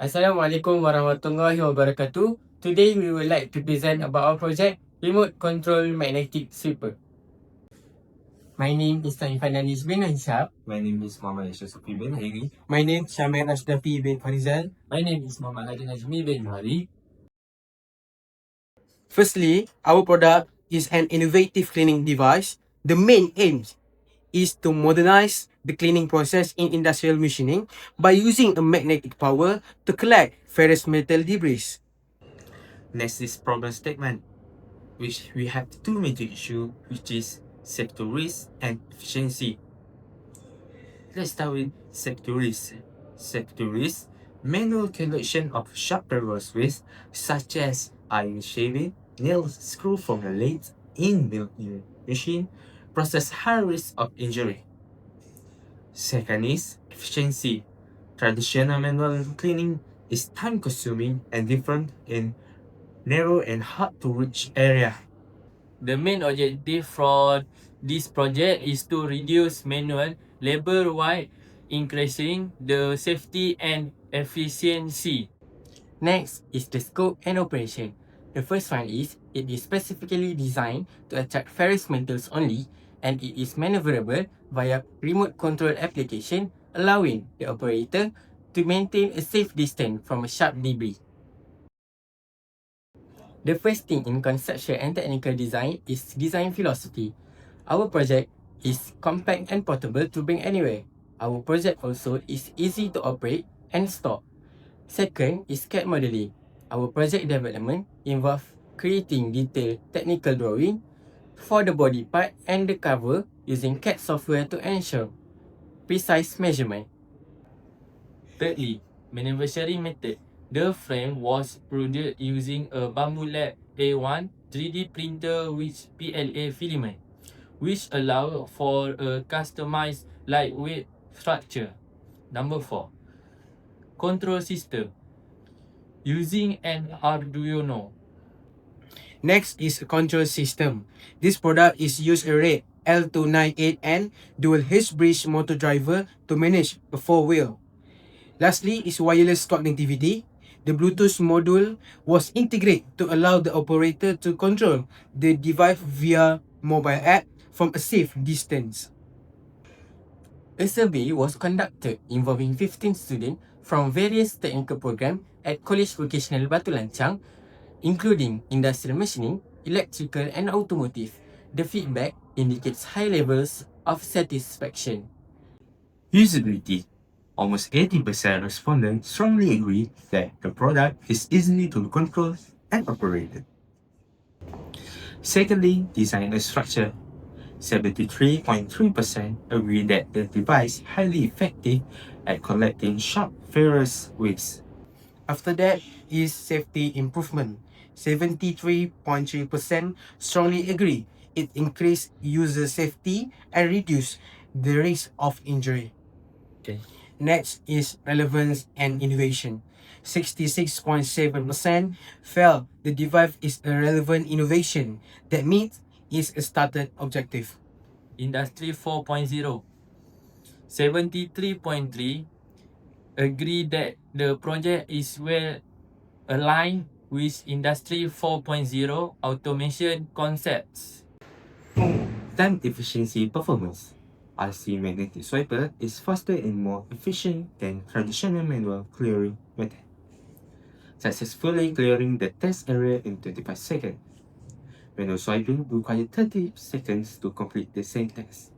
Assalamualaikum warahmatullahi wabarakatuh. Today we would like to present about our project, Remote Control Magnetic Sweeper. My name is Taifan Anis bin Anshab. My name is Muhammad Yusuf bin Hairi. My name is Shamir Ashdafi bin Farizal. My name is Muhammad Hadi Najmi bin Hari. Firstly, our product is an innovative cleaning device. The main aim is to modernize the cleaning process in industrial machining by using a magnetic power to collect ferrous metal debris. Next is problem statement, which we have two major issues, which is safety risk and efficiency. Let's start with safety risk. Safety risk, manual collection of sharp ferrous waste such as iron shaving, nails, screw from a lathe in milling machine, process high risk of injury. Second is efficiency. Traditional manual cleaning is time consuming and different in narrow and hard to reach area. The main objective for this project is to reduce manual labor while increasing the safety and efficiency. Next is the scope and operation. The first one is, it is specifically designed to attract ferrous metals only, and it is maneuverable via remote control application, allowing the operator to maintain a safe distance from a sharp debris. The first thing in conceptual and technical design is design philosophy. Our project is compact and portable to bring anywhere. Our project also is easy to operate and store. Second is CAD modeling. Our project development involves creating detailed technical drawing for the body part and the cover using CAD software to ensure precise measurement. Thirdly, manufacturing method. The frame was produced using a Bambu Lab A1 3D printer with PLA filament, which allow for a customized lightweight structure. Number 4. Control system. Using an Arduino. Next is a control system. This product is used a red L298N dual H-bridge motor driver to manage a 4-wheel. Lastly is wireless connectivity. The Bluetooth module was integrated to allow the operator to control the device via mobile app from a safe distance. A survey was conducted involving 15 students from various technical programs at College Vocational Batu Lancang, including industrial machining, electrical and automotive. The feedback indicates high levels of satisfaction. Usability. Almost 80% respondents strongly agree that the product is easily to control and operated. Secondly, design and structure. 73.3% agree that the device is highly effective at collecting sharp ferrous waste. After that is safety improvement. 73.3% strongly agree it increased user safety and reduce the risk of injury. Okay. Next is relevance and innovation. 66.7% felt the device is a relevant innovation that meets its started objective. Industry 4.0. 73.3 agree that the project is well aligned with Industry 4.0 automation concepts. Time efficiency performance. RC magnetic swiper is faster and more efficient than traditional manual clearing method, successfully clearing the test area in 25 seconds. Manual swiping requires 30 seconds to complete the same test.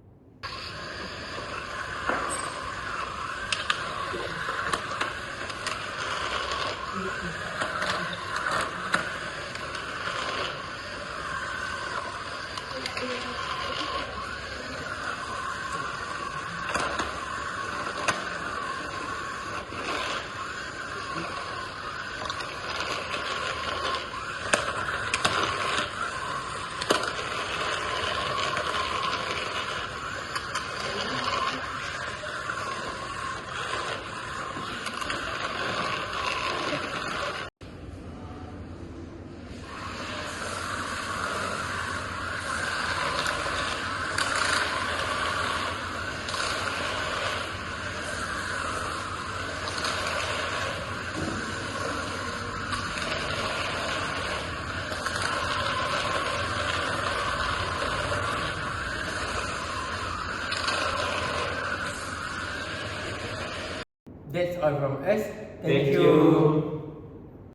That's all from us. Thank you.